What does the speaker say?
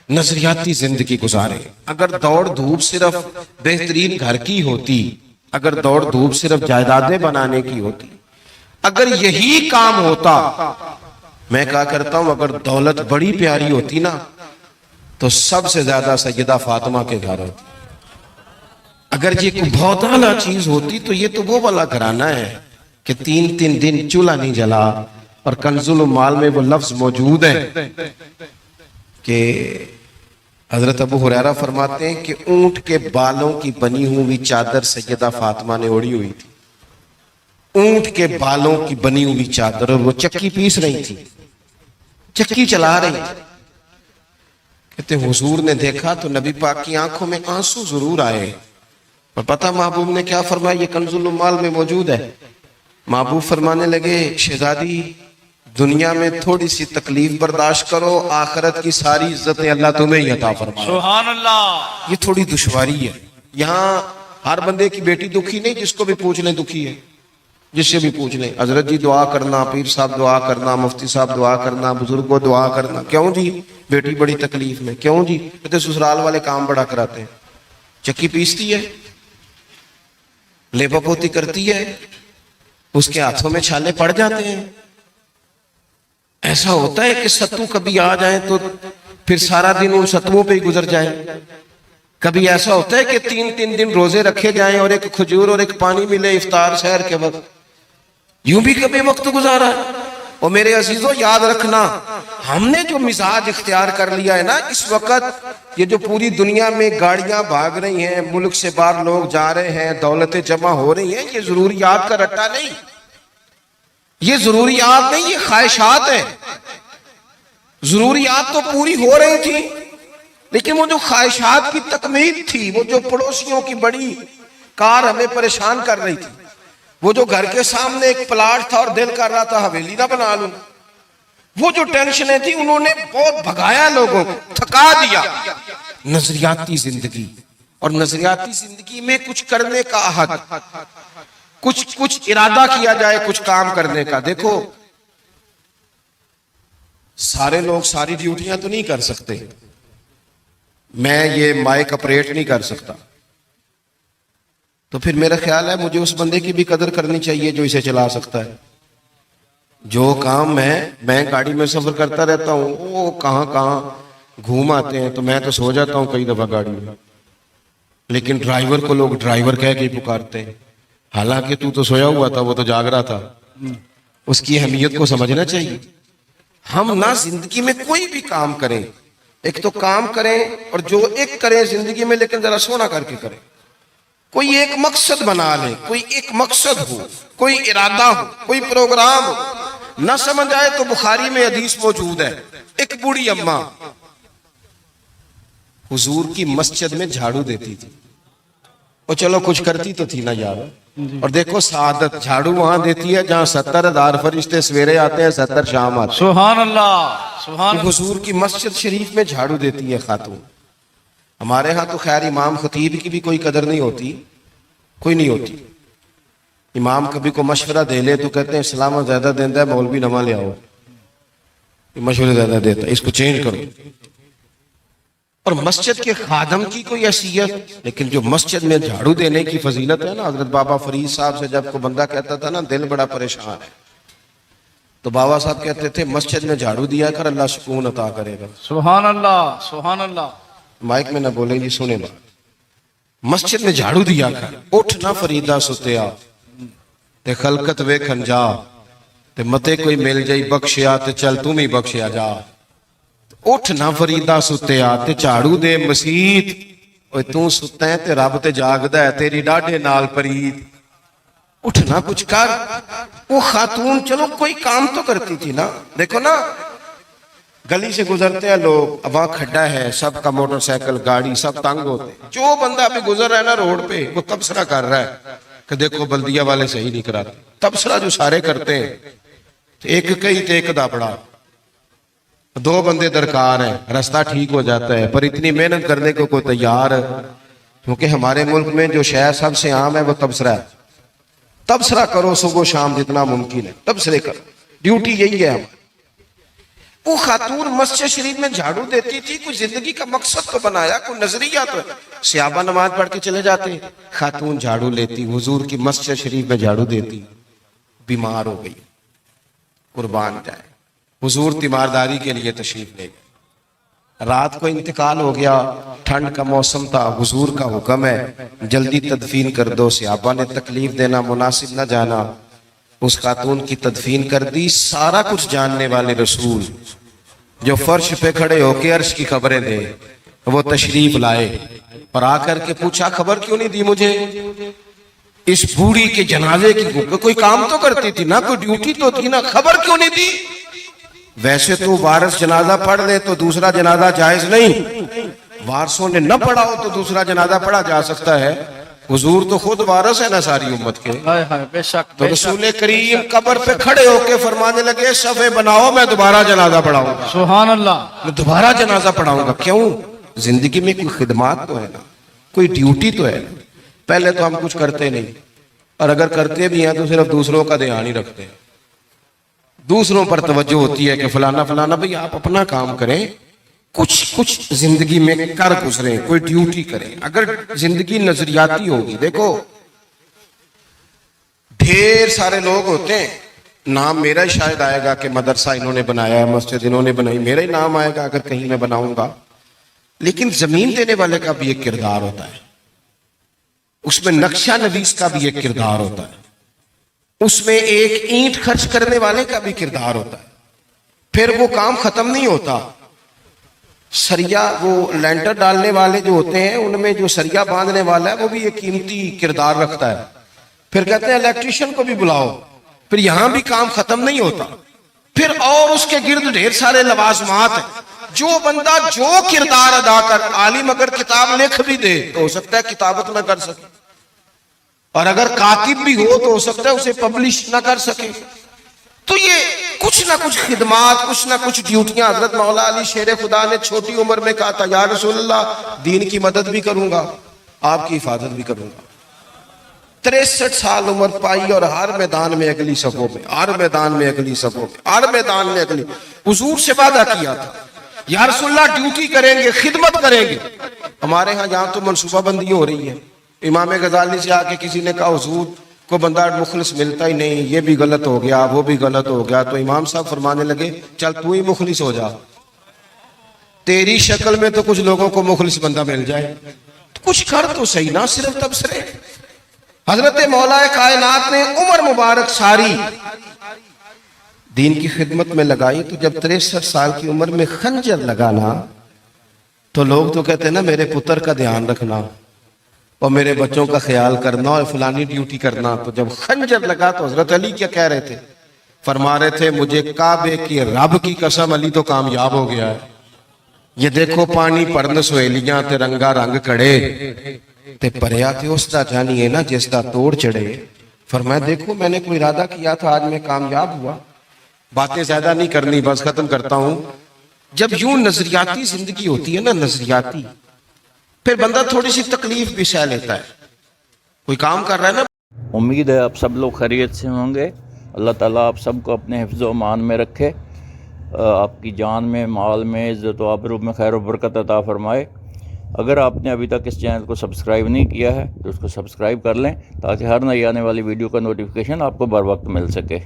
نظریاتی زندگی گزارے. اگر دوڑ دھوپ صرف بہترین گھر کی ہوتی، اگر دوڑ دھوپ صرف جائیدادیں بنانے کی ہوتی، اگر یہی کام ہوتا، میں کہا کرتا ہوں اگر دولت بڑی پیاری ہوتی نا تو سب سے زیادہ سیدہ فاطمہ کے گھر ہوتی. اگر یہ کوئی بہت اعلیٰ چیز ہوتی تو یہ تو وہ والا گھرانہ ہے کہ 3 دن چولہا نہیں جلا. اور کنز المال میں وہ لفظ موجود ہے کہ حضرت ابو ہریرہ فرماتے ہیں کہ اونٹ کے بالوں کی بنی ہوئی چادر سیدہ فاطمہ نے اوڑھی ہوئی تھی. اونٹ کے بالوں کی بنی ہوئی چادر، اور وہ چکی پیس رہی تھی، چکی چلا رہی تھی. کہتے حضور نے دیکھا تو نبی پاک کی آنکھوں میں آنسو ضرور آئے. اور پتہ محبوب نے کیا فرمایا؟ یہ کنز المال میں موجود ہے. محبوب فرمانے لگے شہزادی دنیا میں تھوڑی سی تکلیف برداشت کرو، آخرت کی ساری عزتیں اللہ تمہیں ہی عطا فرمائے. سبحان اللہ. یہ تھوڑی دشواری ہے. یہاں ہر بندے کی بیٹی دکھی نہیں، جس کو بھی پوچھ لیں دکھی ہے، جس سے بھی پوچھ لیں حضرت جی دعا کرنا، پیر صاحب دعا کرنا، مفتی صاحب دعا کرنا، بزرگوں دعا کرنا. کیوں جی؟ بیٹی بڑی تکلیف میں. کیوں جی؟ کہتے سسرال والے کام بڑا کراتے ہیں. چکی پیستی ہے، لیپا پوتی کرتی ہے، اس کے ہاتھوں میں چھالے پڑ جاتے ہیں. ایسا ہوتا ہے کہ ستو کبھی آ جائیں تو پھر سارا دن ان ستووں پہ ہی گزر جائے. کبھی ایسا ہوتا ہے کہ 3 دن روزے رکھے جائیں اور ایک کھجور اور ایک پانی ملے افطار سحر کے وقت. یوں بھی کبھی وقت گزارا ہے. اور میرے عزیزوں یاد رکھنا، ہم نے جو مزاج اختیار کر لیا ہے نا اس وقت، یہ جو پوری دنیا میں گاڑیاں بھاگ رہی ہیں، ملک سے باہر لوگ جا رہے ہیں، دولتیں جمع ہو رہی ہیں، یہ ضروریات کا رٹا نہیں، یہ ضروریات نہیں، یہ خواہشات ہیں. ضروریات تو پوری ہو رہی تھی لیکن وہ جو خواہشات کی تکمیل تھی، وہ جو پڑوسیوں کی بڑی کار ہمیں پریشان کر رہی تھی، وہ جو گھر کے سامنے ایک پلاٹ تھا اور دل کر رہا تھا حویلی نہ بنا لوں، وہ جو ٹینشنیں تھی انہوں نے بہت بھگایا، لوگوں کو تھکا دیا. نظریاتی زندگی، اور نظریاتی زندگی میں کچھ کرنے کا حق، کچھ ارادہ کیا جائے کچھ کام کرنے کا. دیکھو سارے لوگ ساری ڈیوٹیاں تو نہیں کر سکتے. میں یہ مائک اپریٹ نہیں کر سکتا، تو پھر میرا خیال ہے مجھے اس بندے کی بھی قدر کرنی چاہیے جو اسے چلا سکتا ہے. جو کام میں گاڑی میں سفر کرتا رہتا ہوں، وہ کہاں گھوم آتے ہیں تو میں تو سو جاتا ہوں کئی دفعہ گاڑی میں، لیکن ڈرائیور کو لوگ ڈرائیور کہہ کے پکارتے ہیں، حالانکہ تو سویا ہوا تھا، وہ تو جاگ رہا تھا. اس کی اہمیت کو سمجھنا چاہیے. ہم نہ زندگی میں کوئی بھی کام کریں، ایک تو کام کریں اور جو ایک کریں زندگی میں، لیکن ذرا سونا کر کے کریں. کوئی ایک مقصد بنا لیں، کوئی ایک مقصد ہو، کوئی ارادہ ہو، کوئی پروگرام ہو. نہ سمجھ آئے تو بخاری میں حدیث موجود ہے، ایک بوڑھی اماں حضور کی مسجد میں جھاڑو دیتی تھی. اور چلو کچھ کرتی تو تھی نا یار. اور دیکھو سعادت، جھاڑو وہاں دیتی ہے جہاں 70,000 فرشتے سویرے آتے ہیں، 70 شام آتے ہیں. سبحان اللہ. سبحان اللہ. حضور کی مسجد شریف میں جھاڑو دیتی ہے خاتون. ہمارے ہاں تو خیر امام خطیب کی بھی کوئی قدر نہیں ہوتی، کوئی نہیں ہوتی. امام کبھی کو مشورہ دے لے تو کہتے ہیں اسلام زیادہ دیتا ہے، مولوی نواں لے آؤ، مشورے زیادہ دیتا ہے، اس کو چینج کرو. اور مسجد کے خادم کی کوئی حیثیت، لیکن جو مسجد میں جھاڑو دینے کی فضیلت ہے نا. حضرت بابا فرید صاحب سے جب کو بندہ کہتا تھا نا دل بڑا پریشان ہے، تو بابا صاحب کہتے تھے مسجد میں جھاڑو دیا کر، اللہ سکون عطا کرے گا. سبحان اللہ. سبحان اللہ. مائک میں نہ بولیں جی، سنیں بات. مسجد میں جھاڑو دیا کر. اٹھ نہ فریدہ ستیا تے خلقت ویکھن جا، تے متے کوئی مل جائی بخشیا تے چل تم ہی بخشیا جا. اٹھ نہ فریدہ ستیا تے جھاڑو دے مسیت، اوے تو ستا ہے تے رب تے جاگدا ہے، تیری ڈاڈے نال پرید. اٹھ نہ کچھ کر. وہ خاتون چلو کوئی کام تو کرتی تھی نا. دیکھو نا گلی سے گزرتے ہیں لوگ، وہاں کھڈا ہے، سب کا موٹر سائیکل گاڑی سب تنگ ہوتے ہیں. جو بندہ بھی گزر رہا ہے نا روڈ پہ، وہ تبصرہ کر رہا ہے کہ دیکھو بلدیہ والے صحیح نہیں کراتے. تبصرہ جو سارے کرتے ہیں، ایک کئی تے ایک دا بڑا، 2 بندے درکار ہیں، رستہ ٹھیک ہو جاتا ہے. پر اتنی محنت کرنے کو کوئی تیار ہے؟ کیونکہ ہمارے ملک میں جو شے سب سے عام ہے وہ تبصرہ ہے. تبصرہ کرو صبح و شام جتنا ممکن ہے، تبصرے کرو، ڈیوٹی یہی ہے. وہ خاتون مسجد شریف میں جھاڑو دیتی تھی، کوئی زندگی کا مقصد تو بنایا، کوئی نظریہ تو ہے. صحابہ نماز پڑھ کے چلے جاتے، خاتون جھاڑو لیتی، حضور کی مسجد شریف میں جھاڑو دیتی. بیمار ہو گئی، قربان جائے، حضور تیمارداری کے لیے تشریف لے گئے. رات کو انتقال ہو گیا، ٹھنڈ کا موسم تھا، حضور کا حکم ہے جلدی تدفین کر دو. صحابہ نے تکلیف دینا مناسب نہ جانا، اس خاتون کی تدفین کر دی. سارا کچھ جاننے والے رسول جو فرش پہ کھڑے ہو کے عرش کی خبریں دے، وہ تشریف لائے اور آ کر کے پوچھا خبر کیوں نہیں دی مجھے اس بوڑھی کے جنازے کی؟ کوئی کام تو کرتی تھی نا، کوئی ڈیوٹی تو تھی نا، خبر کیوں نہیں دی؟ ویسے تو وارث جنازہ پڑھ لے تو دوسرا جنازہ جائز نہیں، وارثوں نے نہ پڑھا ہو تو دوسرا جنازہ پڑھا جا سکتا ہے. حضور تو خود وارث ہے نا ساری امت کے. ہائے ہائے بے شک تو بے رسول شک. کریم قبر پہ کھڑے ہو کے فرمانے لگے صفے بناؤ، میں دوبارہ جنازہ پڑھاؤں گا، سبحان اللہ. میں دوبارہ جنازہ پڑھاؤں گا. کیوں؟ زندگی میں کوئی خدمات تو ہے نا، کوئی ڈیوٹی تو ہے نا. پہلے تو ہم کچھ کرتے نہیں، اور اگر کرتے بھی ہیں تو صرف دوسروں کا دھیان ہی رکھتے ہیں. دوسروں پر توجہ ہوتی ہے کہ فلانا فلانا. بھئی آپ اپنا کام کریں، کچھ زندگی میں کر گزریں، کوئی ڈیوٹی کریں. اگر زندگی نظریاتی ہوگی، دیکھو ڈھیر سارے لوگ ہوتے ہیں، نام میرا ہی شاید آئے گا کہ مدرسہ انہوں نے بنایا ہے، مسجد انہوں نے بنائی، میرا ہی نام آئے گا اگر کہیں میں بناؤں گا. لیکن زمین دینے والے کا بھی ایک کردار ہوتا ہے، اس میں نقشہ نویس کا بھی ایک کردار ہوتا ہے، اس میں ایک اینٹ خرچ کرنے والے کا بھی کردار ہوتا ہے. پھر وہ کام ختم نہیں ہوتا. سریا وہ لینٹر ڈالنے والے جو ہوتے ہیں، ان میں جو سریا باندھنے والا ہے وہ بھی ایک قیمتی کردار رکھتا ہے. پھر کہتے ہیں الیکٹریشین کو بھی بلاؤ. پھر یہاں بھی کام ختم نہیں ہوتا. پھر اور اس کے گرد ڈھیر سارے لوازمات ہیں. جو بندہ جو کردار ادا کر، عالم اگر کتاب لکھ بھی دے تو ہو سکتا ہے کتابت نہ کر سکے، اور اگر کاتب بھی ہو تو ہو سکتا ہے اسے پبلش نہ کر سکے. تو یہ کچھ نہ کچھ خدمات، کچھ نہ کچھ ڈیوٹیاں. حضرت مولا علی شیر خدا نے چھوٹی عمر میں کہا تھا یا رسول اللہ دین کی مدد بھی کروں گا، آپ کی حفاظت بھی کروں گا. 63 سال عمر پائی اور ہر میدان میں اگلی صفوں میں، ہر میدان میں اگلی صفوں میں، ہر میدان میں اگلی. حضور سے وعدہ کیا تھا یا رسول اللہ ڈیوٹی کریں گے، خدمت کریں گے. ہمارے ہاں جہاں تو منصوبہ بندی ہو رہی ہے. امام غزالی سے آ کے کسی نے کہا حضور کو بندہ مخلص ملتا ہی نہیں، یہ بھی غلط ہو گیا، وہ بھی غلط ہو گیا. تو امام صاحب فرمانے لگے چل تو ہی مخلص ہو جا، تیری شکل میں تو کچھ لوگوں کو مخلص بندہ مل جائے، کچھ کر تو صحیح نہ صرف تبصرے. حضرت مولا کائنات نے عمر مبارک ساری دین کی خدمت میں لگائی. تو جب 63 سال کی عمر میں خنجر لگانا تو لوگ تو کہتے ہیں نا میرے پتر کا دھیان رکھنا اور میرے بچوں کا خیال کرنا اور فلانی ڈیوٹی کرنا. تو جب خنجر لگا تو حضرت علی کیا کہہ رہے تھے؟ فرما رہے تھے مجھے کعبے کی رب کی قسم علی تو کامیاب ہو گیا ہے. یہ دیکھو پانی پرن سہیلیاں تے رنگا رنگ کڑے تے پریا تے اس دا جانیے نا جس دا توڑ چڑھے. فرمایا دیکھو میں نے کوئی ارادہ کیا تھا، آج میں کامیاب ہوا. باتیں زیادہ نہیں کرنی، بس ختم کرتا ہوں. جب یوں نظریاتی زندگی ہوتی ہے نا، نظریاتی، پھر بندہ تھوڑی سی تکلیف بھی سہ لیتا ہے. کوئی کام کر رہا ہے نا. امید ہے آپ سب لوگ خیریت سے ہوں گے. اللہ تعالیٰ آپ سب کو اپنے حفظ و امان میں رکھے، آپ کی جان میں، مال میں، عزت و آبرو میں خیر و برکت عطا فرمائے. اگر آپ نے ابھی تک اس چینل کو سبسکرائب نہیں کیا ہے تو اس کو سبسکرائب کر لیں تاکہ ہر نئی آنے والی ویڈیو کا نوٹیفیکیشن آپ کو بر وقت مل سکے.